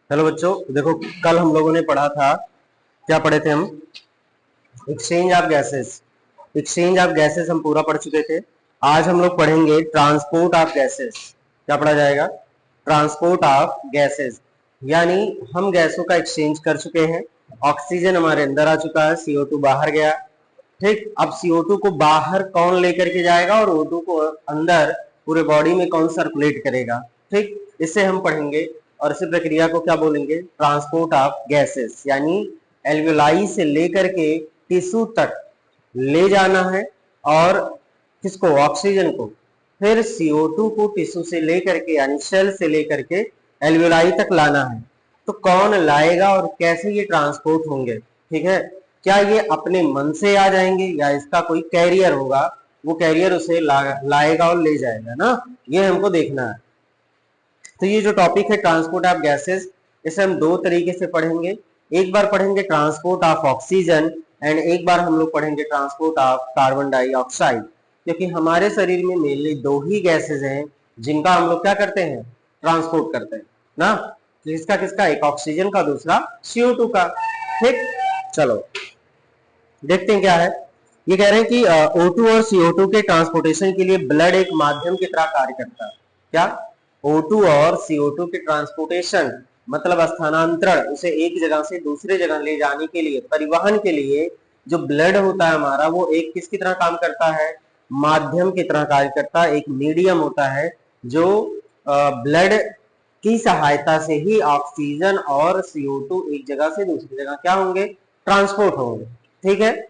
Hello बच्चों, देखो कल हम लोगों ने पढ़ा था, क्या पढ़े थे हम? Exchange of gases. Exchange of gases हम पूरा पढ़ चुके थे। आज हम लोग पढ़ेंगे ट्रांसपोर्ट ऑफ गैसेस। क्या पढ़ा जाएगा? ट्रांसपोर्ट ऑफ गैसेस, यानी हम गैसों का एक्सचेंज कर चुके हैं। ऑक्सीजन हमारे अंदर आ चुका है, CO2 बाहर गया। ठीक, अब CO2 को बाहर कौन लेकर के जाएगा और O2 को अंदर पूरे बॉडी में कौन सर्कुलेट करेगा। ठीक, इससे हम पढ़ेंगे और इस प्रक्रिया को क्या बोलेंगे? ट्रांसपोर्ट ऑफ गैसेस, यानी एल्वियोलाई से लेकर के टिश्यू तक ले जाना है। और किसको? ऑक्सीजन को। फिर CO2 को टिश्यू से लेकर के यानी सेल से लेकर के एल्वियोलाई तक लाना है। तो कौन लाएगा और कैसे ये ट्रांसपोर्ट होंगे? ठीक है, क्या ये अपने मन से आ जाएंगे या इसका कोई कैरियर होगा, वो कैरियर उसे लाएगा और ले जाएगा ना, ये हमको देखना है। तो ये जो टॉपिक है ट्रांसपोर्ट ऑफ गैसेस, इसे हम दो तरीके से पढ़ेंगे। एक बार पढ़ेंगे ट्रांसपोर्ट ऑफ ऑक्सीजन एंड एक बार हम लोग पढ़ेंगे ट्रांसपोर्ट ऑफ कार्बन डाइऑक्साइड, क्योंकि हमारे शरीर में मेनली दो ही गैसेज हैं जिनका हम लोग क्या करते हैं? ट्रांसपोर्ट करते हैं ना। किसका किसका? एक ऑक्सीजन का, दूसरा CO2 का। ठीक, चलो देखते हैं क्या है। ये कह रहे हैं कि O2 और CO2 के ट्रांसपोर्टेशन के लिए ब्लड एक माध्यम की तरह कार्य करता है। क्या? O2 और CO2 के ट्रांसपोर्टेशन मतलब स्थानांतरण, उसे एक जगह से दूसरे जगह ले जाने के लिए, परिवहन के लिए जो ब्लड होता है हमारा, वो एक किसकी तरह काम करता है? माध्यम की तरह कार्य करता है। एक मीडियम होता है जो ब्लड की सहायता से ही ऑक्सीजन और CO2 एक जगह से दूसरी जगह क्या होंगे? ट्रांसपोर्ट होंगे। ठीक है,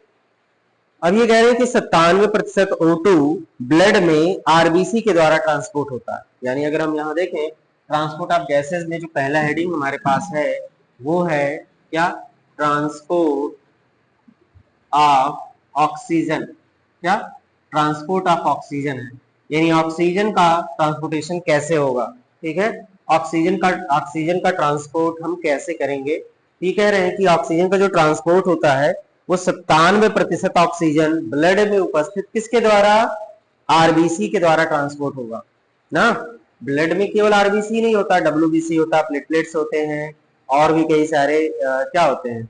अब ये कह रहे हैं कि 97% O2 ब्लड में आरबीसी के द्वारा ट्रांसपोर्ट होता है। यानी अगर हम यहाँ देखें ट्रांसपोर्ट ऑफ गैसेस में जो पहला हेडिंग हमारे पास है वो है क्या? Transport of oxygen. क्या? ट्रांसपोर्ट ऑफ ऑक्सीजन है, यानी ऑक्सीजन का ट्रांसपोर्टेशन कैसे होगा। ठीक है, ऑक्सीजन का ट्रांसपोर्ट हम कैसे करेंगे? ये कह रहे हैं कि ऑक्सीजन का जो ट्रांसपोर्ट होता है वो 97% ऑक्सीजन ब्लड में उपस्थित किसके द्वारा? आरबीसी के द्वारा ट्रांसपोर्ट होगा ना। ब्लड में केवल आरबीसी नहीं होता, WBC होता, प्लेटलेट्स होते हैं और भी कई सारे क्या होते हैं?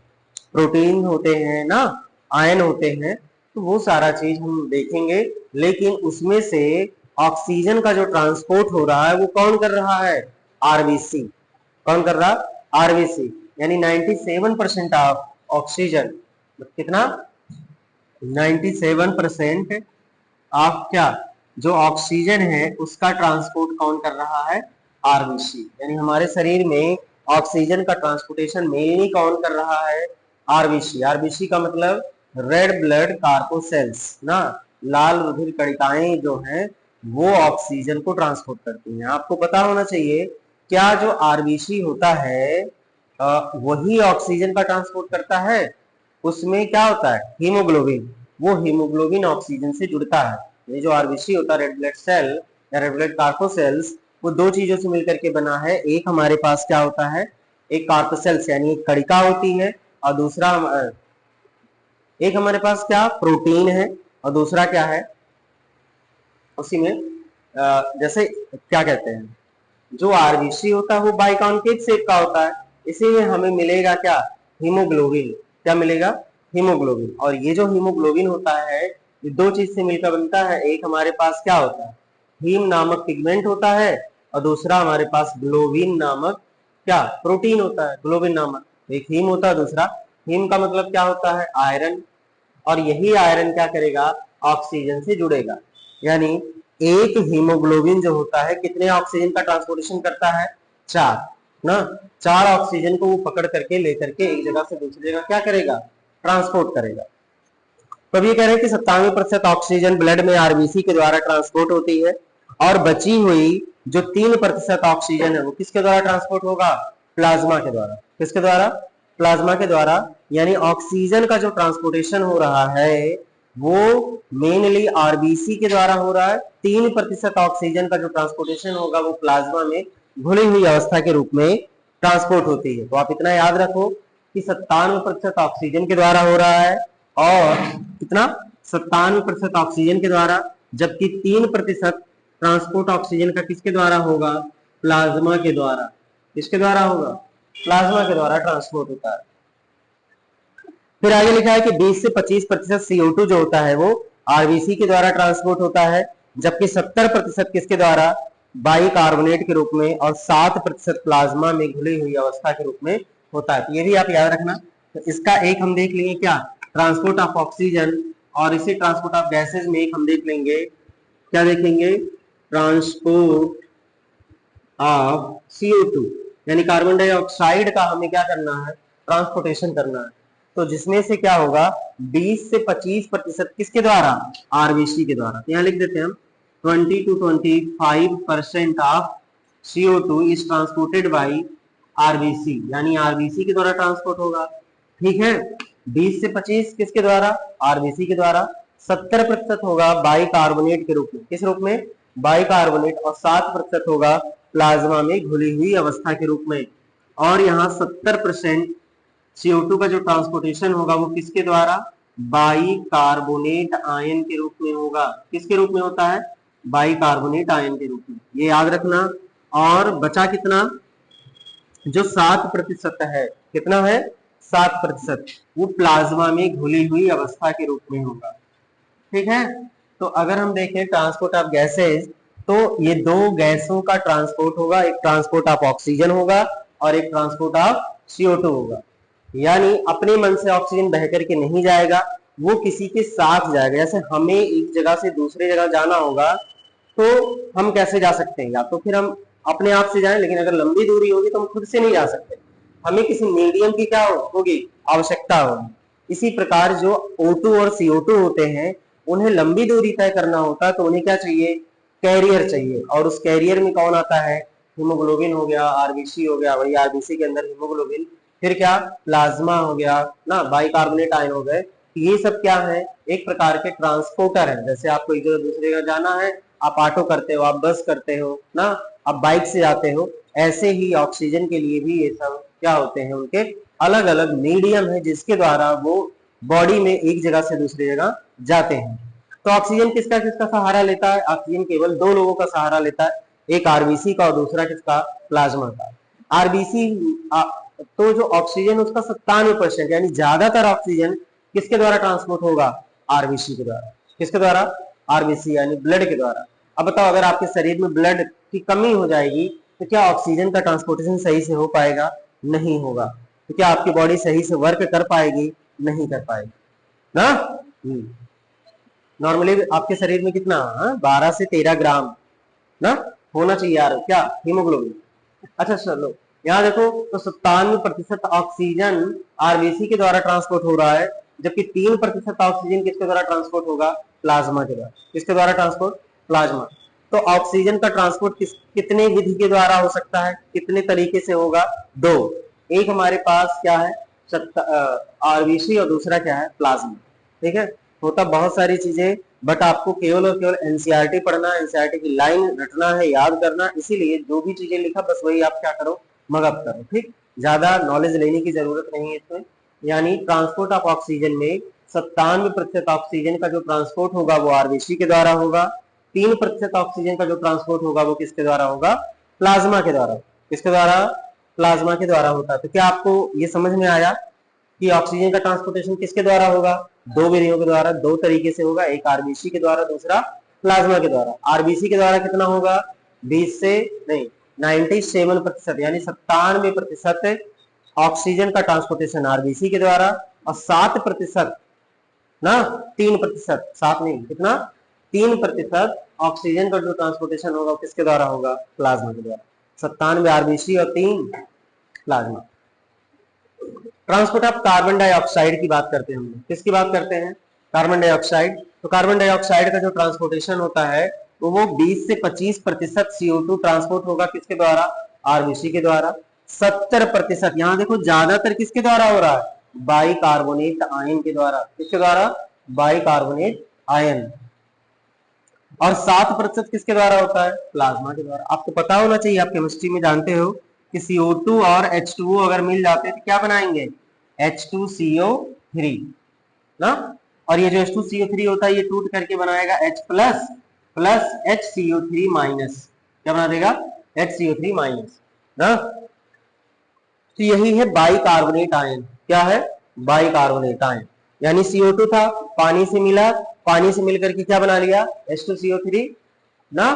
प्रोटीन होते हैं ना, आयन होते हैं। तो वो सारा चीज हम देखेंगे, लेकिन उसमें से ऑक्सीजन का जो ट्रांसपोर्ट हो रहा है वो कौन कर रहा है? आरबीसी। कौन कर रहा? आरबीसी। यानी 97% ऑफ ऑक्सीजन, कितना? 97% ऑफ क्या? जो ऑक्सीजन है उसका ट्रांसपोर्ट कौन कर रहा है? आरबीसी। यानी हमारे शरीर में ऑक्सीजन का ट्रांसपोर्टेशन मेनली कौन कर रहा है? आरबीसी। आरबीसी का मतलब रेड ब्लड कार्पोसेल्स ना, लाल रुधिर कणिकाएं जो हैं वो ऑक्सीजन को ट्रांसपोर्ट करती हैं। आपको पता होना चाहिए, क्या जो आरबीसी होता है वही ऑक्सीजन का ट्रांसपोर्ट करता है? उसमें क्या होता है? हीमोग्लोबिन। वो हीमोग्लोबिन ऑक्सीजन से जुड़ता है। ये जो आरबीसी होता है, रेड ब्लड सेल या रेड ब्लड कार्पोसेल्स, वो दो चीजों से मिलकर के बना है। एक हमारे पास क्या होता है? एक कार्पोसेल्स यानी एक कणिका होती है, और दूसरा एक हमारे पास क्या? प्रोटीन है, और दूसरा क्या है उसी में जैसे क्या कहते हैं, जो आरबीसी होता है वो बाइकॉन्केव शेप का होता है। इसी में हमें मिलेगा क्या? हीमोग्लोबिन। क्या मिलेगा? हीमोग्लोबिन। और ये जो हीमोग्लोबिन होता है ये दो चीज से मिलकर बनता है। एक हमारे पास क्या होता है? हीम नामक पिगमेंट होता है, और दूसरा हमारे पास ग्लोबिन नामक क्या? प्रोटीन होता है। ग्लोबिन नामक, एक हीम होता है, दूसरा हीम का मतलब क्या होता है? आयरन। और यही आयरन क्या करेगा? ऑक्सीजन से जुड़ेगा। यानी एक हीमोग्लोबिन जो होता है कितने ऑक्सीजन का ट्रांसपोर्टेशन करता है? 4 ना। 4 ऑक्सीजन को वो पकड़ करके लेकर के एक जगह से दूसरी जगह क्या करेगा? ट्रांसपोर्ट करेगा। तो ये कह रहे हैं कि 97% ऑक्सीजन ब्लड में आरबीसी के द्वारा ट्रांसपोर्ट होती है, और बची हुई जो 3% ऑक्सीजन है वो किसके द्वारा ट्रांसपोर्ट होगा? प्लाज्मा के द्वारा। किसके द्वारा? प्लाज्मा के द्वारा। यानी ऑक्सीजन का जो ट्रांसपोर्टेशन हो रहा है वो मेनली आरबीसी के द्वारा हो रहा है। 3% ऑक्सीजन का जो ट्रांसपोर्टेशन होगा वो प्लाज्मा में घुली हुई अवस्था के रूप में ट्रांसपोर्ट होती है। तो आप इतना याद रखो कि 97% ऑक्सीजन के द्वारा हो रहा है, और कितना? 97% ऑक्सीजन के द्वारा, जबकि 3% ट्रांसपोर्ट ऑक्सीजन का किसके द्वारा होगा? प्लाज्मा के द्वारा। किसके द्वारा होगा? प्लाज्मा के द्वारा ट्रांसपोर्ट होता है। फिर आगे लिखा है कि 20 से 25% CO2 जो होता है वो आरबीसी के द्वारा ट्रांसपोर्ट होता है, जबकि 70% किसके द्वारा, बाइकार्बोनेट के रूप में, और 7% प्लाज्मा में घुली हुई अवस्था के रूप में होता है। तो ये भी आप याद रखना। तो इसका एक हम देख लेंगे क्या, ट्रांसपोर्ट ऑफ ऑक्सीजन, और इसी ट्रांसपोर्ट ऑफ गैसेज में एक हम देख लेंगे, क्या देखेंगे, ट्रांसपोर्ट ऑफ CO2 यानी कार्बन डाइऑक्साइड का हमें क्या करना है, ट्रांसपोर्टेशन करना है। तो जिसमें से क्या होगा, 20 से 25% किसके द्वारा, आरबीसी के द्वारा। तो यहाँ लिख देते हैं हम 20 to 25% of CO2 is transported by RBC, यानी आरबीसी के द्वारा ट्रांसपोर्ट होगा। ठीक है, 20 से 25 किसके द्वारा, आरबीसी के द्वारा। 70% होगा बाइकार्बोनेट के रूप में, किस रूप में, बाइकार्बोनेट, और 7% होगा प्लाज्मा में घुली हुई अवस्था के रूप में। और यहाँ 70% CO2 का जो ट्रांसपोर्टेशन होगा वो किसके द्वारा, बाइकार्बोनेट आयन के रूप में होगा। किसके रूप में होता है, बाइकार्बोनेट आयन के रूप में, ये याद रखना। और बचा कितना, जो 7% है, कितना है, 7%, वो प्लाज्मा में घुली हुई अवस्था के रूप में होगा। ठीक है, तो अगर हम देखें ट्रांसपोर्ट ऑफ गैसेज, तो ये दो गैसों का ट्रांसपोर्ट होगा, एक ट्रांसपोर्ट ऑफ ऑक्सीजन होगा और एक ट्रांसपोर्ट ऑफ CO2 होगा। यानी अपने मन से ऑक्सीजन बह करके नहीं जाएगा, वो किसी के साथ जाएगा। जैसे हमें एक जगह से दूसरी जगह जाना होगा तो हम कैसे जा सकते हैं, या तो फिर हम अपने आप से जाएं, लेकिन अगर लंबी दूरी होगी तो हम खुद से नहीं जा सकते, हमें किसी मीडियम की क्या होगी, आवश्यकता होगी। इसी प्रकार जो O2 और CO2 होते हैं, उन्हें लंबी दूरी तय करना होता है, तो उन्हें क्या चाहिए, कैरियर चाहिए। और उस कैरियर में कौन आता है, हीमोग्लोबिन हो गया, आरबीसी हो गया, वही आरबीसी के अंदर हीमोग्लोबिन, फिर क्या, प्लाज्मा हो गया ना, बाइकार्बोनेट आयन हो गए। ये सब क्या है, एक प्रकार के ट्रांसपोर्टर है। जैसे आपको एक जगह दूसरी जगह जाना है, आप ऑटो करते हो, आप बस करते हो ना, आप बाइक से जाते हो, ऐसे ही ऑक्सीजन के लिए भी ये सब क्या होते हैं, उनके अलग अलग मीडियम है जिसके द्वारा वो बॉडी में एक जगह से दूसरी जगह जाते हैं। तो ऑक्सीजन किसका किसका सहारा लेता है, ऑक्सीजन केवल दो लोगों का सहारा लेता है, एक आरबीसी का और दूसरा किसका, प्लाज्मा का। आरबीसी तो जो ऑक्सीजन उसका 97% यानी ज्यादातर ऑक्सीजन किसके द्वारा ट्रांसपोर्ट होगा, आरबीसी के द्वारा। किसके द्वारा, आरबीसी यानी ब्लड के द्वारा। अब बताओ, अगर आपके शरीर में ब्लड की कमी हो जाएगी तो क्या ऑक्सीजन का ट्रांसपोर्टेशन सही से हो पाएगा, नहीं होगा। तो क्या आपकी बॉडी सही से वर्क कर पाएगी, नहीं कर पाएगी ना। नॉर्मली आपके शरीर में कितना, 12 से 13 ग्राम ना होना चाहिए यार, क्या, हीमोग्लोबिन। अच्छा चलो, यहाँ देखो, तो 97% ऑक्सीजन आरबीसी के द्वारा ट्रांसपोर्ट हो रहा है, जबकि 3% ऑक्सीजन किसके द्वारा ट्रांसपोर्ट होगा, प्लाज्मा के द्वारा। किसके द्वारा ट्रांसपोर्ट, प्लाज्मा। तो ऑक्सीजन का ट्रांसपोर्ट कितने विधि के द्वारा हो सकता है, कितने तरीके से होगा, दो। एक हमारे पास क्या है, आरबीसी, और दूसरा क्या है, प्लाज्मा। ठीक है, होता बहुत सारी चीजें, बट आपको केवल और केवल एनसीईआरटी पढ़ना है, एनसीईआरटी की लाइन रटना है, याद करना। इसीलिए जो भी चीजें लिखा बस वही आप क्या करो, मगअप करो। ठीक, ज्यादा नॉलेज लेने की जरूरत नहीं है इसमें। यानी ट्रांसपोर्ट ऑफ ऑक्सीजन में 97% ऑक्सीजन का जो ट्रांसपोर्ट होगा वो आरबीसी के द्वारा होगा, 3% ऑक्सीजन का जो ट्रांसपोर्ट होगा वो किसके द्वारा होगा, प्लाज्मा के द्वारा। किसके द्वारा, प्लाज्मा के द्वारा होता है। तो क्या आपको ये समझ में आया कि ऑक्सीजन का ट्रांसपोर्टेशन किसके द्वारा होगा, दो विधियों के द्वारा, दो तरीके से होगा, एक आरबीसी के द्वारा, दूसरा प्लाज्मा के द्वारा। आरबीसी के द्वारा कितना होगा, 20 से नहीं 97% यानी 97% ऑक्सीजन का ट्रांसपोर्टेशन आरबीसी के द्वारा, और 7% ना, 3%, 7 नहीं, कितना, 3% ऑक्सीजन का जो ट्रांसपोर्टेशन होगा किसके द्वारा होगा, प्लाज्मा के द्वारा। 97 आरबीसी और 3 plasma. Transport of carbon dioxide की बात करते हैं हम, किसकी बात करते हैं, कार्बन डाइऑक्साइड। तो कार्बन डाइऑक्साइड का जो ट्रांसपोर्टेशन होता है तो वो 20 से 25% CO2 ट्रांसपोर्ट होगा, किसके द्वारा, आरबीसी के द्वारा। 70%, यहाँ देखो ज्यादातर किसके द्वारा हो रहा है, बाइकार्बोनेट आयन के द्वारा। किसके द्वारा, बाइकार्बोनेट आयन। और 7% किसके द्वारा होता है, प्लाज्मा के द्वारा। आपको पता होना चाहिए, आप केमिस्ट्री में जानते हो कि CO2 और H2O अगर मिल जाते हैं तो क्या बनाएंगे, H2CO3 ना। और ये जो H2CO3 होता है ये टूट करके बनाएगा H plus plus HCO3 minus. क्या बना देगा, HCO3 माइनस ना। तो यही है बाइकार्बोनेट आयन। क्या है? Bicarbonate ion. यानी CO2 था, पानी से मिला, पानी से मिलकर के क्या बना लिया? H2CO3 ना,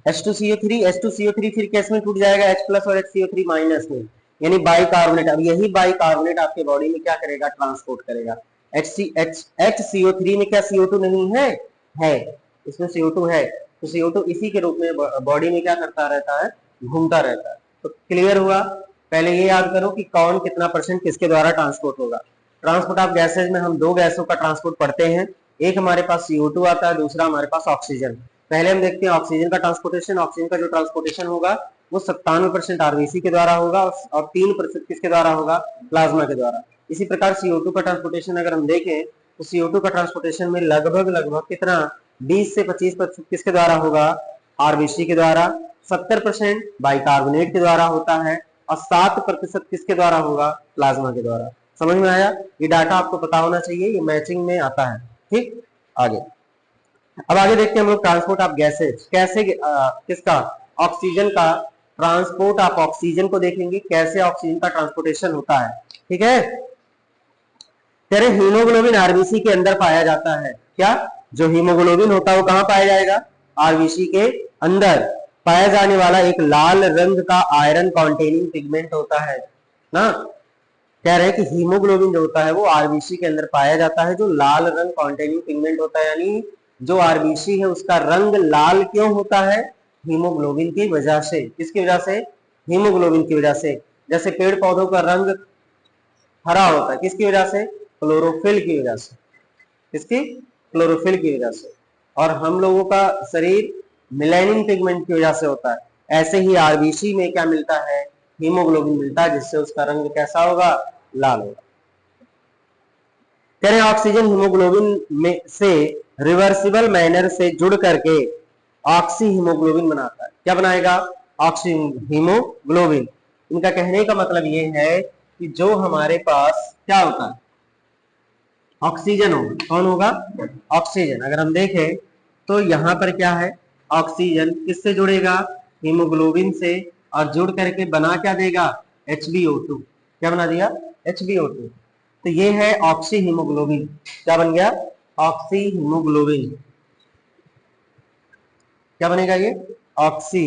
H2CO3, H2CO3 फिर कैसे में टूट जाएगा? H प्लस और HCO3 माइनस में, यानी बाइकार्बोनेट। अब यही बाइकार्बोनेट आपके बॉडी में क्या करेगा? ट्रांसपोर्ट करेगा। HCO3 में क्या CO2 नहीं है? है, इसमें CO2 है। तो CO2 इसी के रूप में बॉडी में क्या करता रहता है? घूमता रहता है। तो क्लियर हुआ? पहले ये याद करो कि कौन कितना परसेंट किसके द्वारा ट्रांसपोर्ट होगा। ट्रांसपोर्ट ऑफ गैसेज में हम दो गैसों का ट्रांसपोर्ट पढ़ते हैं। एक हमारे पास CO2 आता है, दूसरा हमारे पास ऑक्सीजन। पहले हम देखते हैं ऑक्सीजन का ट्रांसपोर्टेशन। ऑक्सीजन का जो ट्रांसपोर्टेशन होगा वो 97% आरबीसी के द्वारा होगा और 3% किसके द्वारा होगा? प्लाज्मा के द्वारा। इसी प्रकार CO2 का ट्रांसपोर्टेशन अगर हम देखें तो CO2 का ट्रांसपोर्टेशन में लगभग कितना? 20 से 25% किसके द्वारा होगा? आरबीसी के द्वारा। 70% बाइकार्बोनेट के द्वारा होता है और 7% किसके द्वारा होगा? प्लाज्मा के द्वारा। समझ में आया? ये डाटा आपको पता होना चाहिए, ये मैचिंग में आता है। ठीक, आगे अब आगे देखते हैं हम लोग ट्रांसपोर्ट ऑफ गैसेज। कैसे किसका? ऑक्सीजन का ट्रांसपोर्ट ऑफ ऑक्सीजन को देखेंगे, कैसे ऑक्सीजन का ट्रांसपोर्टेशन होता है। ठीक है, तेरे हीमोग्लोबिन आरबीसी के अंदर पाया जाता है। क्या? जो हीमोग्लोबिन होता है वो कहां पाया जाएगा? आरबीसी के अंदर। पाया जाने वाला एक लाल रंग का आयरन कॉन्टेनिंग पिगमेंट होता है ना। कह रहे हैं कि हीमोग्लोबिन जो होता है वो आरबीसी के अंदर पाया जाता है, जो लाल रंग कॉन्टेनिंग पिगमेंट होता है। यानी जो आरबीसी है उसका रंग लाल क्यों होता है? हीमोग्लोबिन की वजह से। किसकी वजह से? हीमोग्लोबिन की वजह से। जैसे पेड़ पौधों का रंग हरा होता है, किसकी वजह से? क्लोरोफिल की वजह से। किसकी? क्लोरोफिल की वजह से। और हम लोगों का शरीर मेलानिन पिगमेंट की वजह से होता है। ऐसे ही आरबीसी में क्या मिलता है? हीमोग्लोबिन मिलता है, जिससे उसका रंग कैसा होगा? लाल होगा। कह रहे हैं ऑक्सीजन हीमोग्लोबिन में से रिवर्सिबल मैनर से जुड़ करके ऑक्सी हीमोग्लोबिन बनाता है। क्या बनाएगा? Oxy haemoglobin. इनका कहने का मतलब ये है कि जो हमारे पास क्या होता है? ऑक्सीजन होगा। कौन होगा? ऑक्सीजन। अगर हम देखें तो यहां पर क्या है? ऑक्सीजन किससे जुड़ेगा? हीमोग्लोबिन से, और जुड़ करके बना क्या देगा? HbO2। क्या बना दिया? HbO2। तो ये है ऑक्सी हीमोग्लोबिन। क्या बन गया? Oxy haemoglobin. क्या बनेगा ये? ऑक्सी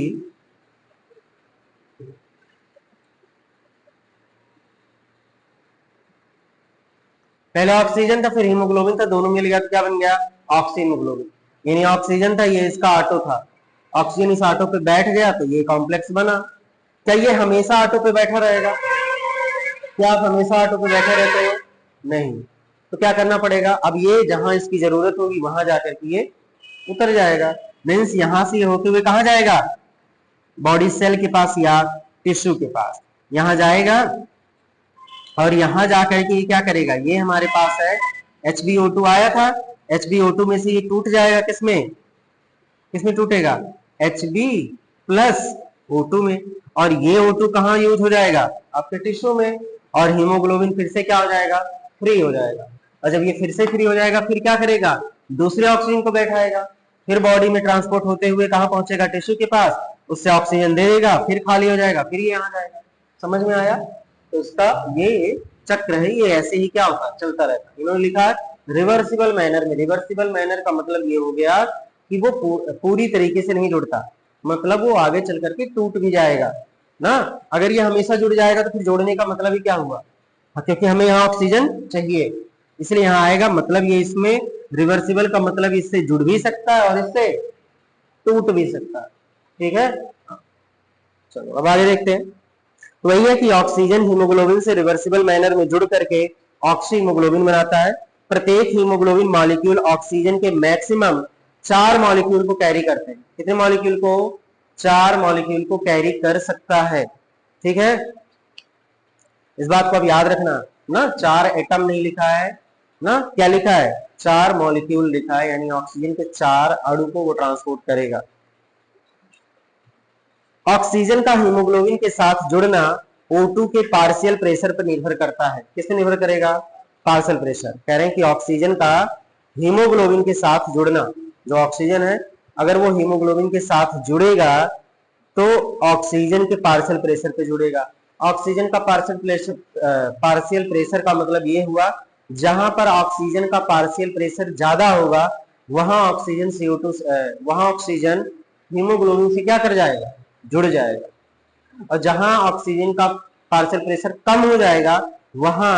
पहले ऑक्सीजन था फिर हीमोग्लोबिन था, दोनों मिल गया तो क्या बन गया? Oxy haemoglobin. यानी ऑक्सीजन था, ये इसका ऑटो था। ऑक्सीजन इस ऑटो पे बैठ गया तो ये कॉम्प्लेक्स बना। क्या ये हमेशा ऑटो पे बैठा रहेगा? क्या आप हमेशा ऑटो पे बैठे रहते हो? नहीं। तो क्या करना पड़ेगा? अब ये जहां इसकी जरूरत होगी वहां जाकर के ये उतर जाएगा। मीन्स यहां से होते हुए कहां जाएगा? बॉडी सेल के पास या टिश्यू के पास, यहां जाएगा। और यहां जाकर के ये क्या करेगा? ये हमारे पास है HbO2 आया था, HbO2 में से ये टूट जाएगा किसमें? किसमें टूटेगा? Hb प्लस O2 में। और ये O2 कहां यूज हो जाएगा? आपके टिश्यू में। और हीमोग्लोबिन फिर से क्या हो जाएगा? फ्री हो जाएगा। और जब ये फिर से फ्री हो जाएगा फिर क्या करेगा? दूसरे ऑक्सीजन को बैठाएगा, फिर बॉडी में ट्रांसपोर्ट होते हुए कहां पहुंचेगा? टिश्यू के पास, उससे ऑक्सीजन दे देगा, फिर खाली हो जाएगा, फिर ये यहाँ जाएगा। समझ में आया? तो उसका ये चक्र है, ये ऐसे ही क्या होता है? चलता रहता है। इन्होंने लिखा रिवर्सिबल मैनर में। रिवर्सिबल मैनर का मतलब ये हो गया कि वो पूरी तरीके से नहीं जुड़ता, मतलब वो आगे चल करके टूट भी जाएगा ना। अगर ये हमेशा जुड़ जाएगा तो फिर जोड़ने का मतलब ही क्या हुआ? क्योंकि हमें यहाँ ऑक्सीजन चाहिए इसलिए यहाँ आएगा। मतलब ये इसमें रिवर्सिबल का मतलब इससे जुड़ भी सकता है और इससे टूट भी सकता है। ठीक है, चलो अब आगे देखते हैं। तो वही है कि ऑक्सीजन हीमोग्लोबिन से रिवर्सिबल मैनर में जुड़ करके ऑक्सी हीमोग्लोबिन बनाता है। प्रत्येक हीमोग्लोबिन मॉलिक्यूल ऑक्सीजन के मैक्सिमम 4 मॉलिक्यूल को कैरी करते हैं। कितने मॉलिक्यूल को? 4 मॉलिक्यूल को कैरी कर सकता है। ठीक है, इस बात को अब याद रखना ना। 4 एटम नहीं लिखा है ना, क्या लिखा है? 4 मॉलिक्यूल लिखा है, यानी ऑक्सीजन के 4 अणु को वो ट्रांसपोर्ट करेगा। ऑक्सीजन का हीमोग्लोबिन के साथ जुड़ना O2 के पार्शियल प्रेशर पर निर्भर करता है। किससे निर्भर करेगा? Partial pressure. कह रहे हैं कि ऑक्सीजन का हीमोग्लोबिन के साथ जुड़ना, जो ऑक्सीजन है अगर वो हीमोग्लोबिन के साथ जुड़ेगा तो ऑक्सीजन के पार्शियल प्रेशर पे जुड़ेगा। ऑक्सीजन का पार्शियल प्रेशर का मतलब ये हुआ, जहां पर ऑक्सीजन का पार्शियल प्रेशर ज्यादा होगा वहां ऑक्सीजन CO2 वहां ऑक्सीजन हीमोग्लोबिन से क्या कर जाएगा, जुड़ जाएगा। और जहां ऑक्सीजन का पार्शियल प्रेशर कम हो जाएगा वहां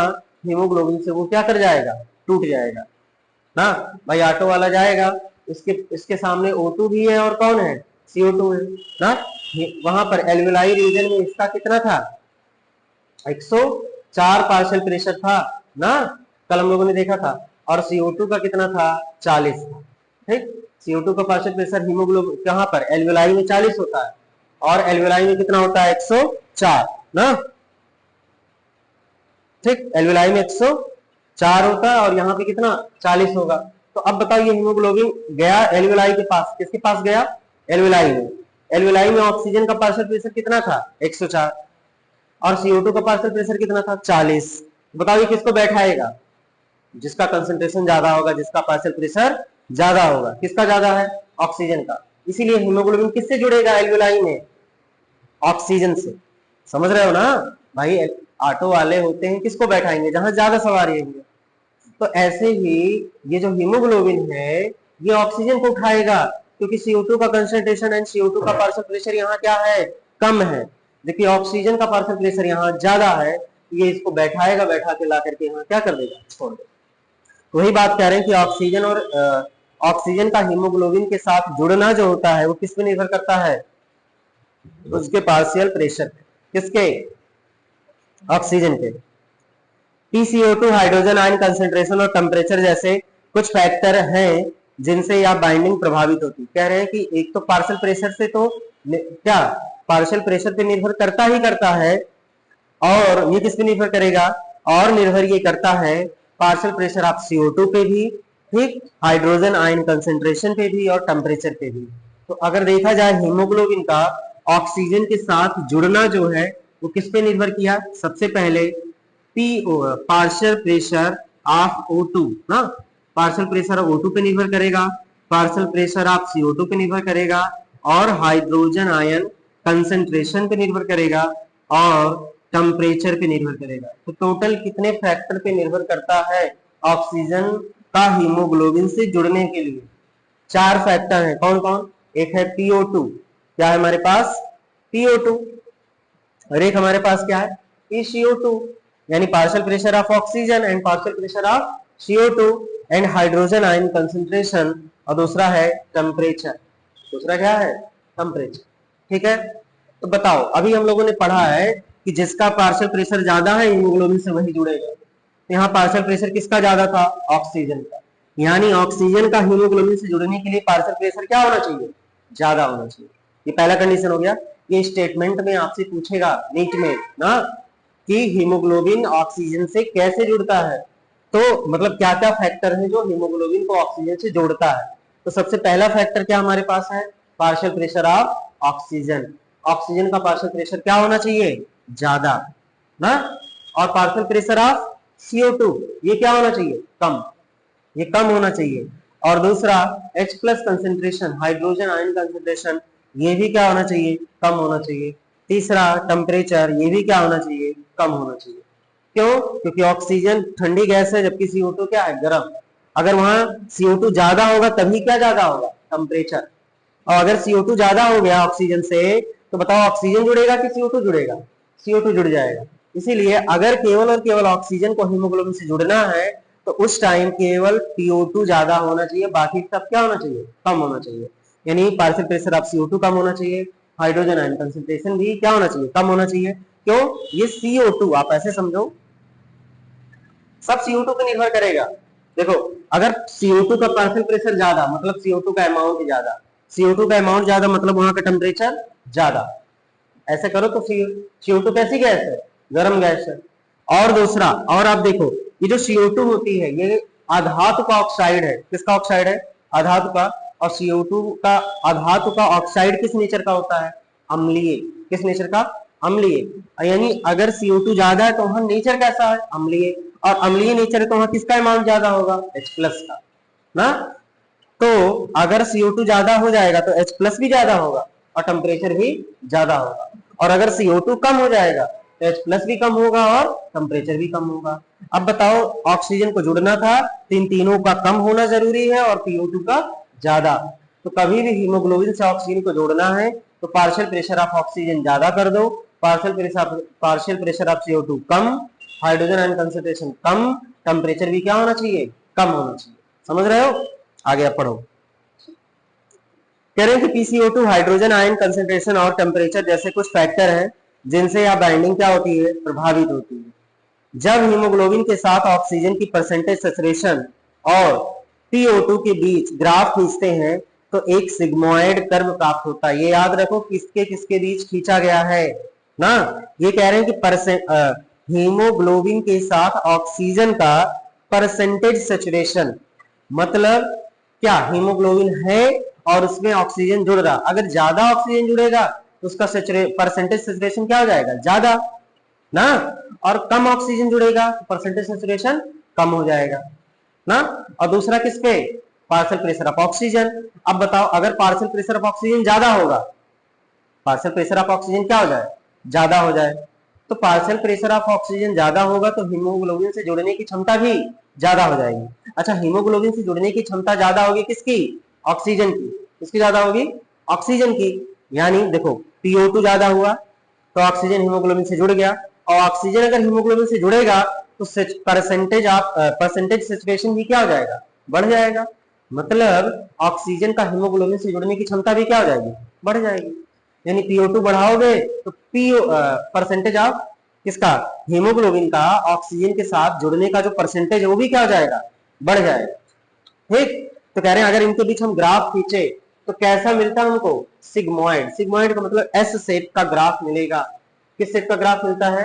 हीमोग्लोबिन से वो क्या कर जाएगा, टूट जाएगा ना। भाई ऑटो वाला जाएगा, इसके सामने O2 भी है और कौन है, CO2 है ना। वहां पर एल्वेलाई रीजन में इसका कितना था, 104 पार्शियल प्रेशर था ना, कल हम लोगों ने देखा था। और CO2 का कितना था, 40 था। ठीक, CO2 का पार्शियल प्रेशर हीमोग्लोबिन कहां पर, एल्वेलाई में 40 होता है और एल्वेलाई में कितना होता है, 104 ना। ठीक, एल्वेलाई में 104 होता है और यहाँ पे कितना, 40 होगा। तो अब बताओ ये हीमोग्लोबिन गया एल्वेलाई के पास, किसके पास गया, एल्वेलाई में। एल्वेलाई में ऑक्सीजन का पार्शियल प्रेशर कितना था, 104 और CO2 का पार्शियल प्रेशर कितना था, 40। बताओ ये किसको बैठाएगा, जिसका कंसंट्रेशन ज्यादा होगा, जिसका पार्शियल प्रेशर ज्यादा होगा। किसका ज्यादा है, ऑक्सीजन का। इसीलिए हीमोग्लोबिन किससे जुड़ेगा एल्वेलाई में, ऑक्सीजन से। समझ रहे हो ना भाई, ऑटो वाले होते हैं किसको बैठाएंगे, जहां ज्यादा सवारी होंगे। तो ऐसे ही ये जो हीमोग्लोबिन है ये ऑक्सीजन को उठाएगा, क्योंकि CO2 का कंसंट्रेशन एंड CO2 का पार्शियल प्रेशर यहाँ क्या है, कम है। देखिए ऑक्सीजन का पार्शियल प्रेशर यहाँ ज्यादा है, ये इसको बैठाएगा, बैठा के ला करके यहाँ क्या कर देगा, छोड़ देगा। वही बात कह रहे हैं कि ऑक्सीजन और ऑक्सीजन का हीमोग्लोबिन के साथ जुड़ना जो होता है वो किस पे निर्भर करता है, उसके पार्शियल प्रेशर पे। किसके, ऑक्सीजन के। PCO2 हाइड्रोजन आयन कंसंट्रेशन और टेम्परेचर जैसे कुछ फैक्टर हैं जिनसे यह बाइंडिंग प्रभावित होती है। कह रहे हैं कि एक तो पार्शियल प्रेशर से तो क्या, पार्शियल प्रेशर पे निर्भर करता ही करता है, और ये किस पे निर्भर करेगा, और निर्भर ये करता है पार्शियल प्रेशर ऑफ CO2 पे भी, ठीक, हाइड्रोजन आयन कंसंट्रेशन पे भी और टेम्परेचर पे भी। तो अगर देखा जाए हीमोग्लोबिन का ऑक्सीजन के साथ जुड़ना जो है वो किस पे निर्भर किया, सबसे पहले पार्शियल प्रेशर ऑफ O2 ना, पार्शियल प्रेशर ऑफ O2 पे निर्भर करेगा, पार्शियल प्रेशर ऑफ CO2 पे निर्भर करेगा और हाइड्रोजन आयन कंसंट्रेशन पे निर्भर करेगा और टेम्परेचर पे निर्भर करेगा। तो टोटल कितने फैक्टर पे निर्भर करता है ऑक्सीजन का हीमोग्लोबिन से जुड़ने के लिए, 4 फैक्टर हैं। कौन कौन, एक है PO2, क्या है हमारे पास, PO2, और एक हमारे पास क्या है, PCO2, यानी partial pressure of oxygen and partial pressure of CO2 and hydrogen ion concentration, और दूसरा है टेम्परेचर। दूसरा क्या है, टेम्परेचर। ठीक है, तो बताओ अभी हम लोगों ने पढ़ा है कि जिसका पार्शियल प्रेशर ज्यादा है हीमोग्लोबिन से वही जुड़ेगा। यहाँ पार्शियल प्रेशर किसका ज्यादा था, ऑक्सीजन का, यानी ऑक्सीजन का हीमोग्लोबिन से जुड़ने के लिए पार्शियल प्रेशर क्या होना चाहिए, ज्यादा होना चाहिए। ये पहला कंडीशन हो गया। ये स्टेटमेंट में आपसे पूछेगा नीट में ना कि हीमोग्लोबिन ऑक्सीजन से कैसे जुड़ता है, तो मतलब क्या क्या फैक्टर है जो हीमोग्लोबिन को ऑक्सीजन से जोड़ता है। तो सबसे पहला फैक्टर क्या हमारे पास है, partial pressure of oxygen. Oxygen का पार्शियल प्रेशर क्या होना चाहिए, ज्यादा ना, और पार्शियल प्रेशर ऑफ CO2 ये क्या होना चाहिए, कम, ये कम होना चाहिए। और दूसरा H+ concentration, hydrogen ion concentration, ये भी क्या होना चाहिए, कम होना चाहिए। तीसरा टेम्परेचर, ये भी क्या होना चाहिए, कम होना चाहिए। क्यों, क्योंकि ऑक्सीजन ठंडी गैस है जबकि CO2 क्या है, गर्म। अगर वहां CO2 ज्यादा होगा तभी क्या ज्यादा होगा, टेम्परेचर। और अगर CO2 ज्यादा हो गया ऑक्सीजन से तो बताओ ऑक्सीजन जुड़ेगा कि CO2 जुड़ेगा, CO2 जुड़ जाएगा। इसीलिए अगर केवल और केवल ऑक्सीजन को हीमोग्लोबिन से जुड़ना है तो उस टाइम केवल PO2 ज्यादा होना चाहिए, बाकी सब क्या होना चाहिए, कम होना चाहिए। यानी पार्शियल प्रेशर ऑफ CO2 कम होना चाहिए, हाइड्रोजन आयन कंसंट्रेशन भी क्या होना चाहिए, कम होना चाहिए। क्यों, ये CO2 आप ऐसे समझो सब CO2 पे निर्भर करेगा। देखो अगर CO2 का पार्शियल प्रेशर ज्यादा मतलब CO2 का अमाउंट ज्यादा, CO2 का अमाउंट ज्यादा मतलब वहां का टेम्परेचर ज्यादा। ऐसे करो तो CO2 कैसी गैस है, गर्म गैस है। और दूसरा, और आप देखो ये जो CO2 होती है ये अधातु का ऑक्साइड है। किसका ऑक्साइड है, अधातु का। और CO2 का अधातु का ऑक्साइड किस नेचर का होता है, अम्लीय। किस नेचर का, अम्लीय। यानी अगर CO2 ज्यादा है तो वहां नेचर कैसा है, अम्लीय। और अम्लीय नेचर है तो वहां किसका अमाउंट ज्यादा होगा, H+ का ना। तो अगर CO2 ज्यादा हो जाएगा तो H+ भी ज्यादा होगा और टेम्परेचर भी ज्यादा होगा। और अगर CO2 कम हो जाएगा H+ भी कम होगा और टेम्परेचर भी कम होगा। अब बताओ, ऑक्सीजन को जुड़ना था तो इन तीनों का कम होना जरूरी है और PO2 का ज्यादा। तो कभी भी हीमोग्लोबिन से ऑक्सीजन को जोड़ना है तो पार्शियल प्रेशर ऑफ ऑक्सीजन ज्यादा कर दो, partial pressure of CO2 come, hydrogen ion concentration come, temperature भी क्या होना चाहिए, कम होना चाहिए। समझ रहे हो? आगे आप पढ़ो। कह रहे हैं कि PCO2 हाइड्रोजन आयन कंसंट्रेशन और टेम्परेचर जैसे कुछ फैक्टर हैं जिनसे यह बाइंडिंग क्या होती है, प्रभावित होती है। जब हीमोग्लोबिन के साथ ऑक्सीजन की परसेंटेज सैचुरेशन और PO2 के बीच ग्राफ खींचते हैं तो एक सिग्मोइड कर्व प्राप्त होता है। ये याद रखो किसके किसके बीच खींचा गया है ना। ये कह रहे हैं कि हीमोग्लोबिन के साथ ऑक्सीजन का परसेंटेज सैचुरेशन, मतलब क्या हीमोग्लोबिन है और उसमें ऑक्सीजन जुड़ रहा, अगर ज्यादा ऑक्सीजन जुड़ेगा तो उसका परसेंटेज सैचुरेशन क्या हो जाएगा, ज्यादा ना, और कम ऑक्सीजन जुड़ेगा तो परसेंटेज सैचुरेशन कम हो जाएगा ना। और दूसरा किस पे, पार्शियल प्रेशर ऑफ ऑक्सीजन। अब बताओ, अगर पार्शियल प्रेशर ऑफ ऑक्सीजन ज्यादा होगा, पार्शियल प्रेशर ऑफ ऑक्सीजन क्या हो जाए, ज्यादा हो जाए, तो पार्शियल प्रेशर ऑफ ऑक्सीजन ज्यादा होगा तो हीमोग्लोबिन से जुड़ने की क्षमता भी ज्यादा हो जाएगी। अच्छा, हीमोग्लोबिन से जुड़ने की क्षमता ज्यादा होगी किसकी, ऑक्सीजन की। किसकी ज्यादा होगी, ऑक्सीजन की। यानी देखो, PO2 ज्यादा हुआ तो ऑक्सीजन हीमोग्लोबिन से जुड़ गया, और ऑक्सीजन अगर हीमोग्लोबिन से जुड़ेगा तो परसेंटेज सैचुरेशन भी क्या हो जाएगा, बढ़ जाएगा। मतलब ऑक्सीजन का हीमोग्लोबिन से जुड़ने की क्षमता भी क्या हो जाएगी, बढ़ जाएगी। यानी PO2 बढ़ाओगे तो परसेंटेज ऑफ किसका, हीमोग्लोबिन का ऑक्सीजन के साथ जुड़ने का जो परसेंटेज है वो भी क्या हो जाएगा, बढ़ जाएगा। ठीक, तो कह रहे हैं अगर इनके बीच हम ग्राफ खींचे तो कैसा मिलता है हमको, सिग्मोइड। सिग्मोइड का मतलब एस शेप का ग्राफ मिलेगा। किस शेप का ग्राफ मिलता है,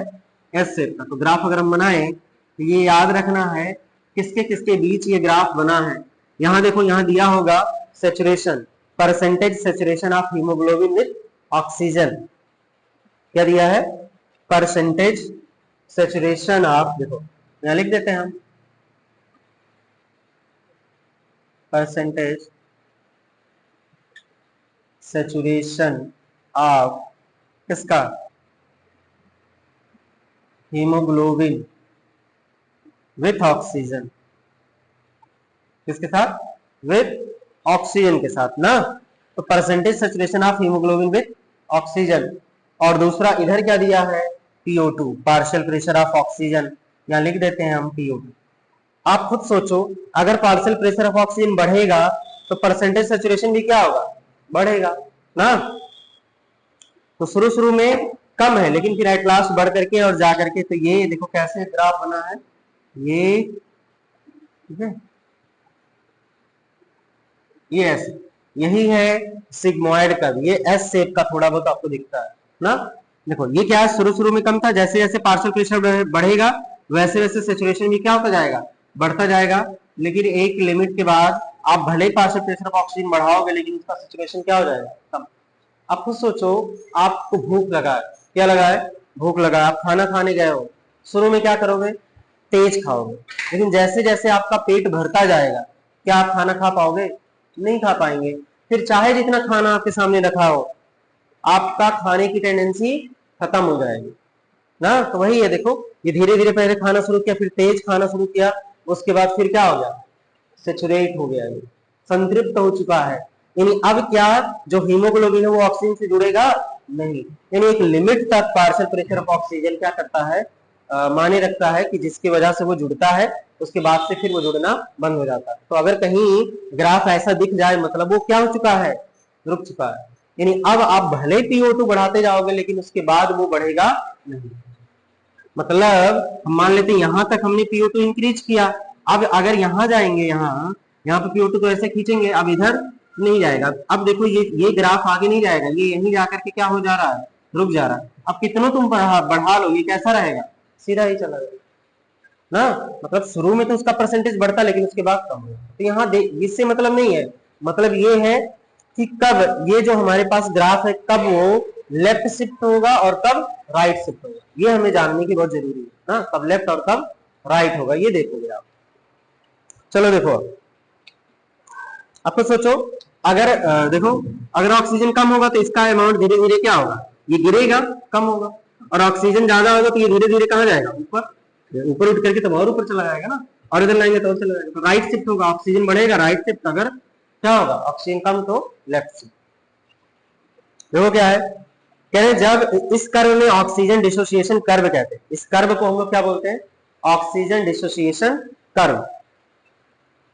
एस शेप का। तो ग्राफ अगर हम बनाए तो ये याद रखना है किसके किसके बीच ये ग्राफ बना है। यहां देखो, यहां दिया होगा saturation, percentage saturation of haemoglobin with oxygen. क्या दिया है, परसेंटेज सेचुरेशन ऑफ, देखो यहां लिख देते हैं हम, परसेंटेज सेचुरेशन ऑफ किसका, हीमोग्लोबिन विथ ऑक्सीजन। किसके साथ, विथ ऑक्सीजन के साथ ना। तो percentage saturation of haemoglobin with oxygen. और दूसरा इधर क्या दिया है, PO2, partial pressure of oxygen. यहां लिख देते हैं हम PO2। आप खुद सोचो, अगर पार्शियल प्रेशर ऑफ ऑक्सीजन बढ़ेगा तो परसेंटेज सेचुरेशन भी क्या होगा, बढ़ेगा ना। तो शुरू शुरू में कम है, लेकिन फिर एट लास्ट बढ़ करके और जा करके, तो ये देखो कैसे ग्राफ बना है ये, ठीक है, ये ऐसे, यही है सिग्मोइड का। ये एस शेप का थोड़ा बहुत आपको दिखता है ना। देखो ये क्या है, शुरू शुरू में कम था, जैसे जैसे पार्शियल प्रेशर बढ़ेगा वैसे वैसे सेचुरेशन भी क्या होता जाएगा, बढ़ता जाएगा। लेकिन एक लिमिट के बाद आप भले ही पार्शियल प्रेशर ऑफ ऑक्सीजन बढ़ाओगे लेकिन उसका सेचुरेशन क्या हो जाएगा, कम। आप खुद सोचो, आपको भूख लगा है, क्या लगा है, भूख लगा है, आप खाना खाने गए हो, शुरू में क्या करोगे, तेज खाओगे, लेकिन जैसे जैसे आपका पेट भरता जाएगा क्या आप खाना खा पाओगे, नहीं खा पाएंगे। फिर चाहे जितना खाना आपके सामने रखा हो, आपका खाने की टेंडेंसी खत्म हो जाएगी ना। तो वही है, देखो ये धीरे धीरे पहले खाना शुरू किया, फिर तेज खाना शुरू किया, उसके बाद फिर क्या हो गया, सेचुरेट हो गया, संतृप्त हो चुका है। यानी अब क्या, जो हीमोग्लोबिन है वो ऑक्सीजन से जुड़ेगा नहीं। यानी एक लिमिट तक पार्शियल प्रेशर ऑफ ऑक्सीजन क्या करता है, माने रखता है कि जिसकी वजह से वो जुड़ता है, उसके बाद से फिर वो जुड़ना बंद हो जाता है। तो अगर कहीं ग्राफ ऐसा दिख जाए मतलब वो क्या हो चुका है, रुक चुका है। यानी अब आप भले PO2 बढ़ाते जाओगे लेकिन उसके बाद वो बढ़ेगा नहीं। मतलब हम मान लेते हैं यहां तक हमने PO2 इंक्रीज किया, अब अगर यहां जाएंगे, यहाँ पे PO2 को ऐसे खींचेंगे, अब इधर नहीं जाएगा। अब देखो ये ग्राफ आगे नहीं जाएगा, ये यहीं जाकर के क्या हो जा रहा है, रुक जा रहा है। अब कितनों तुम बढ़ा लो, ये कैसा रहेगा, सीधा ही चला जाएगा ना। मतलब शुरू में तो उसका परसेंटेज बढ़ता लेकिन उसके बाद कम होगा। तो यहाँ इससे मतलब नहीं है, मतलब ये है कि कब ये जो हमारे पास ग्राफ है कब वो लेफ्ट शिफ्ट होगा और कब राइट शिफ्ट होगा, ये हमें जानने की बहुत जरूरी है ना। कब लेफ्ट और कब राइट होगा ये देखोगे आप। चलो देखो, आपको सोचो, अगर देखो अगर ऑक्सीजन कम होगा तो इसका अमाउंट धीरे धीरे क्या होगा, ये गिरेगा, कम होगा। और ऑक्सीजन ज्यादा होगा तो ये धीरे धीरे कहाँ जाएगा, ऊपर, ऊपर उठ करके तो और ऊपर चला जाएगा ना, और इधर लाएंगे तो चला जाएगा, तो राइट शिफ्ट होगा, ऑक्सीजन बढ़ेगा राइट शिफ्ट, अगर क्या होगा ऑक्सीजन कम तो लेफ्ट शिफ्ट। देखो क्या है, कह रहे जब इस कर्व में ऑक्सीजन डिसोसिएशन कर्व कहते हैं, इस कर्व को हम लोग क्या बोलते हैं, ऑक्सीजन डिसोसिएशन कर्व।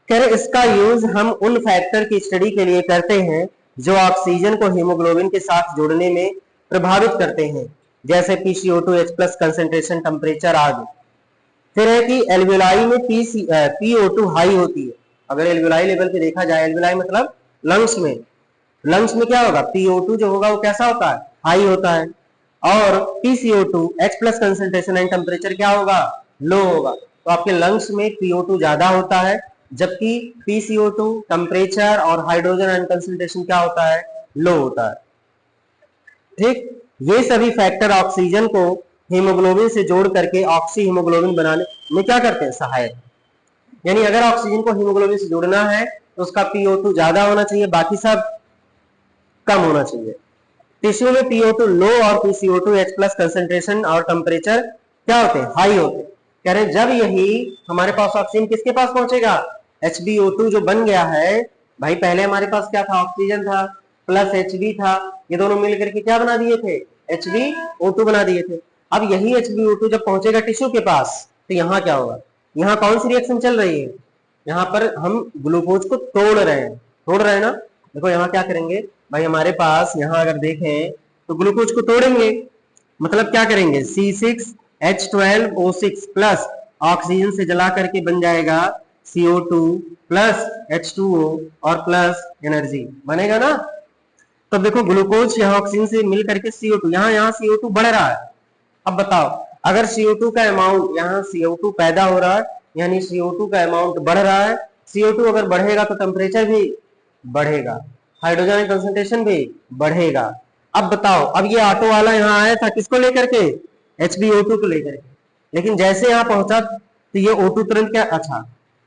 कह रहे इसका यूज हम उन फैक्टर की स्टडी के लिए करते हैं जो ऑक्सीजन को हीमोग्लोबिन के साथ जोड़ने में प्रभावित करते हैं, जैसे PCO2 H+ कंसेंट्रेशन, टेम्परेचर आदि। फिर है कि एल्वियोलाई में PO2 हाई होती है। अगर एल्वियोलाई लेवल पे देखा जाए, एल्वियोलाई मतलब लंग्स में, लंग्स में क्या होगा, PO2 जो होगा वो कैसा होता है, हाई होता है, और PCO2 H+ concentration and temperature क्या होगा, लो होगा। तो आपके लंग्स में PO2 ज्यादा होता है, जबकि PCO2 टेम्परेचर और हाइड्रोजन आयन कंसेंट्रेशन क्या होता है, लो होता है। ठीक, ये सभी फैक्टर ऑक्सीजन को हीमोग्लोबिन से जोड़ करके ऑक्सी हीमोग्लोबिन बनाने में क्या करते हैं, सहायक। यानी अगर ऑक्सीजन को हीमोग्लोबिन से जोड़ना है तो उसका PO2 ज्यादा होना चाहिए, बाकी सब कम होना चाहिए। टिश्यू में PO2 लो और PCO2 H+ कंसेंट्रेशन और टेम्परेचर क्या होते हैं, हाई होते हैं। कह रहे जब यही हमारे पास ऑक्सीजन किसके पास पहुंचेगा, HbO2 जो बन गया है भाई, पहले हमारे पास क्या था, ऑक्सीजन था प्लस Hb था, ये दोनों मिलकर के क्या बना दिए थे, HbO2 बना दिए थे। अब यही HbO2 जब पहुंचेगा टिश्यू के पास तो यहाँ क्या होगा, यहाँ कौन सी रिएक्शन चल रही है, यहाँ पर हम ग्लूकोज को तोड़ रहे हैं ना। देखो यहाँ क्या करेंगे भाई, हमारे पास यहाँ अगर देखें तो ग्लूकोज को तोड़ेंगे, मतलब क्या करेंगे, C6H12O6 प्लस ऑक्सीजन से जला करके बन जाएगा CO2 प्लस H2O और प्लस एनर्जी बनेगा ना। तब देखो ग्लूकोज यहाँ ऑक्सीजन से मिल करके CO2, यहाँ CO2 बढ़ रहा है। अब बताओ अगर CO2 का अमाउंट, यहाँ CO2 पैदा हो रहा है यानी CO2 का अमाउंट बढ़ रहा है, CO2 अगर बढ़ेगा तो टेम्परेचर भी बढ़ेगा, हाइड्रोजन कंसंट्रेशन भी बढ़ेगा। अब बताओ, अब ये ऑटो वाला यहाँ आया था किसको लेकर के, HbO2 को लेकर के, लेकिन जैसे यहाँ पहुंचा तो ये O2 तुरंत क्या, अच्छा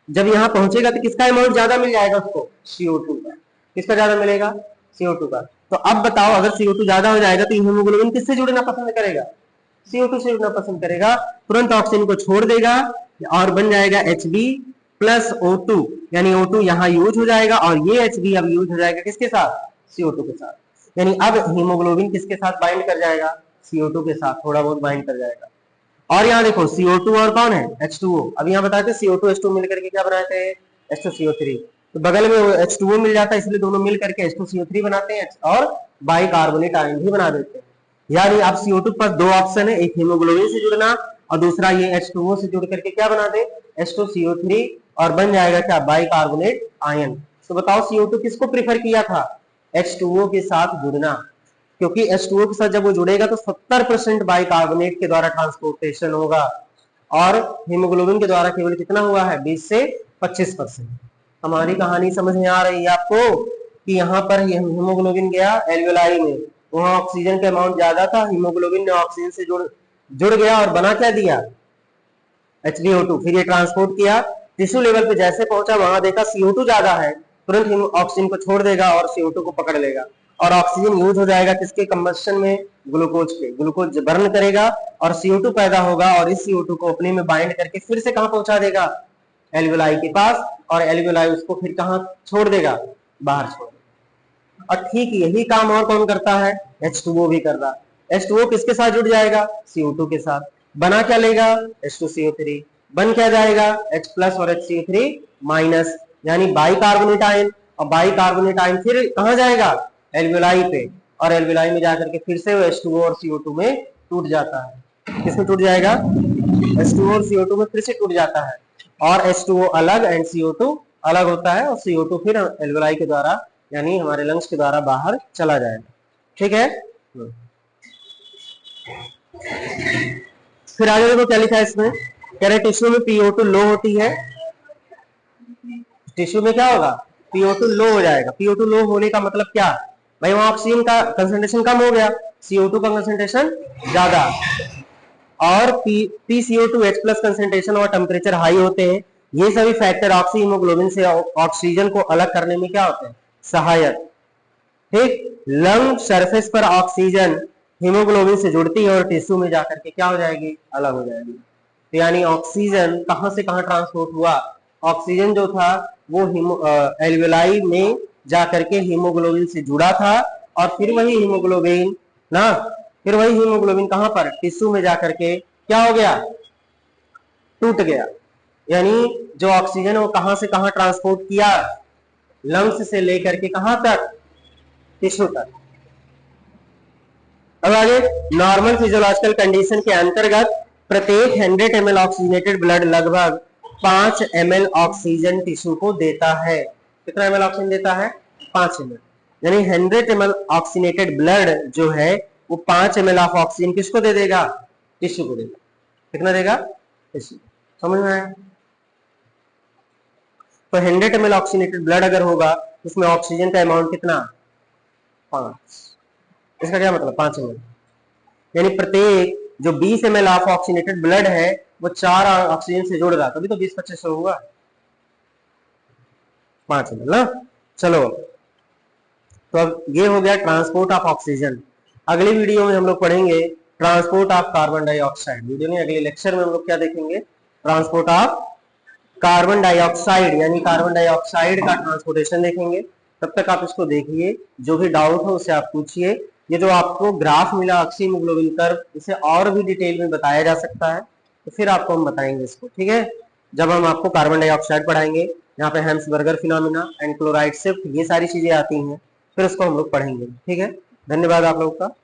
जब यहाँ पहुंचेगा तो किसका अमाउंट ज्यादा मिल जाएगा उसको, CO2 का। किसका ज्यादा मिलेगा, CO2 का। तो अब बताओ अगर CO2 ज्यादा हो जाएगा तो हीमोग्लोबिन किससे जुड़ना पसंद करेगा, CO2 से जुड़ना पसंद करेगा, तुरंत ऑक्सीजन को छोड़ देगा और बन जाएगा Hb+O2, यानी O2 यहाँ यूज हो जाएगा और ये Hb अब यूज हो जाएगा किसके साथ, CO2 के साथ। यानी अब हीमोग्लोबिन किसके साथ बाइंड कर जाएगा, CO2 के साथ थोड़ा बहुत बाइंड कर जाएगा। और यहाँ देखो CO2 और कौन है, H2O। अब यहाँ बताते CO2 H2 मिलकर के क्या बनाते हैं, H2CO3। तो बगल में H2O मिल जाता है, इसलिए दोनों मिल करके H2CO3 बनाते हैं और बाइकार्बोनेट आयन भी बना देते हैं। यानी अब CO2 के पास दो ऑप्शन है, एक हीमोग्लोबिन से जुड़ना और दूसरा ये H2O से जुड़ करके क्या बना दे, H2CO3, और बन जाएगा क्या, बाइकार्बोनेट आयन। तो बताओ CO2 किसको प्रेफर किया था, H2O के साथ जुड़ना, क्योंकि H2O के साथ जब वो जुड़ेगा तो 70% बाइकार्बोनेट के द्वारा ट्रांसपोर्टेशन होगा और हीमोग्लोबिन के द्वारा केवल कितना हुआ है, 20 से 25%। हमारी कहानी समझ में आ रही है आपको कि यहाँ पर हीमोग्लोबिन गया एल्वियोलाई में, वहां ऑक्सीजन का अमाउंट ज्यादा था, हीमोग्लोबिन ने ऑक्सीजन से जुड़ गया और बना क्या दिया, HbO2। फिर ये ट्रांसपोर्ट किया टिश्यू लेवल पे, जैसे पहुंचा वहां देखा CO2 ज्यादा है, तुरंत ऑक्सीजन को छोड़ देगा और CO2 को पकड़ लेगा और ऑक्सीजन यूज हो जाएगा किसके कंबस्शन में, ग्लूकोज के। ग्लूकोज बर्न करेगा और CO2 पैदा होगा और इस CO2 को अपने में बाइंड करके फिर से कहां पहुंचा देगा, एल्वियोलाई के पास, और एल्वियोलाई उसको फिर कहां छोड़ देगा, बाहर छोड़ देगा। और ठीक यही काम और कौन करता है, H2O भी कर रहा है। H2O किसके साथ जुड़ जाएगा, CO2 के साथ, बना क्या लेगा, H2CO3, बन क्या जाएगा, H+ और HCO3-, यानी बाइकार्बोनेट आयन, और बाइकार्बोनेट आयन फिर कहां जाएगा, एल्वियोलाई पे, और एल्वियोलाई में जाकर के फिर से वो H2O और CO2 में टूट जाता है। किसमें टूट जाएगा, H2O और CO2 में फिर से टूट जाता है, और H2O अलग एंड CO2 अलग होता है, और CO2 फिर एल्वियोलाई के द्वारा यानी हमारे लंग्स के द्वारा बाहर चला जाएगा। ठीक है, फिर आगे देखो क्या लिखा है इसमें, कह रहे टिश्यू में PO2 लो होती है, टिश्यू में क्या होगा, PO2 लो हो जाएगा। PO2 लो होने का मतलब क्या भाई, वहां ऑक्सीजन का कंसंट्रेशन कम हो गया, CO2 का कंसंट्रेशन ज्यादा, और PCO2 H+ कंसंट्रेशन और टेम्परेचर हाई होते हैं। ये सभी फैक्टर ऑक्सी हीमोग्लोबिन से ऑक्सीजन को अलग करने में क्या होते हैं, सहायक। ठीक, लंग सरफेस पर ऑक्सीजन हीमोग्लोबिन से जुड़ती है और टिश्यू में जाकर के क्या हो जाएगी, अलग हो जाएगी। तो यानी ऑक्सीजन कहां से कहां ट्रांसपोर्ट हुआ, ऑक्सीजन जो था वो एल्वेलाई में जाकर के हीमोग्लोबिन से जुड़ा था और फिर वही हीमोग्लोबिन ना, फिर वही हीमोग्लोबिन कहां पर, टिश्यू में जाकर के क्या हो गया, टूट गया। यानी जो ऑक्सीजन है वो कहां से कहां ट्रांसपोर्ट किया, लंग्स से लेकर के कहां तक, टिश्यू तक। अब आगे, नॉर्मल फिजियोलॉजिकल कंडीशन के अंतर्गत प्रत्येक 100 ml ऑक्सीजनेटेड ब्लड लगभग 5 ml ऑक्सीजन टिश्यू को देता है। कितना ml ऑक्सीजन देता है, 5 ml। यानी 100 ml ऑक्सीजनेटेड ब्लड जो है वो 5 ml ऑफ ऑक्सीजन किसको दे देगा, टिश्यू को देगा। कितना देगा, टिश्यू। समझ में आया? तो 100 ml ऑक्सीजनेटेड ब्लड अगर होगा उसमें ऑक्सीजन का अमाउंट कितना, 5। इसका क्या मतलब, 5 ml। यानी प्रत्येक जो 20 ml ऑफ ऑक्सीजनेटेड ब्लड है वो 4 ऑक्सीजन से जुड़ रहा, तभी तो 20-25 होगा, 5 ml ना। चलो, तो अब ये हो गया ट्रांसपोर्ट ऑफ ऑक्सीजन। अगली वीडियो में हम लोग पढ़ेंगे transport of carbon dioxide. Video में अगले लेक्चर में हम लोग क्या देखेंगे, ट्रांसपोर्ट ऑफ कार्बन डाइऑक्साइड, यानी कार्बन डाइऑक्साइड का ट्रांसपोर्टेशन देखेंगे। तब तक आप इसको देखिए, जो भी डाउट हो उसे आप पूछिए। ये जो आपको ग्राफ मिला ऑक्सीहीमोग्लोबिन कर्व, इसे और भी डिटेल में बताया जा सकता है, तो फिर आपको हम बताएंगे इसको, ठीक है, जब हम आपको कार्बन डाइऑक्साइड पढ़ाएंगे। यहाँ पे हेम्सबर्गर फिनोमिना एंड क्लोराइड शिफ्ट, ये सारी चीजें आती हैं, फिर उसको हम लोग पढ़ेंगे, ठीक है। धन्यवाद आप लोगों का।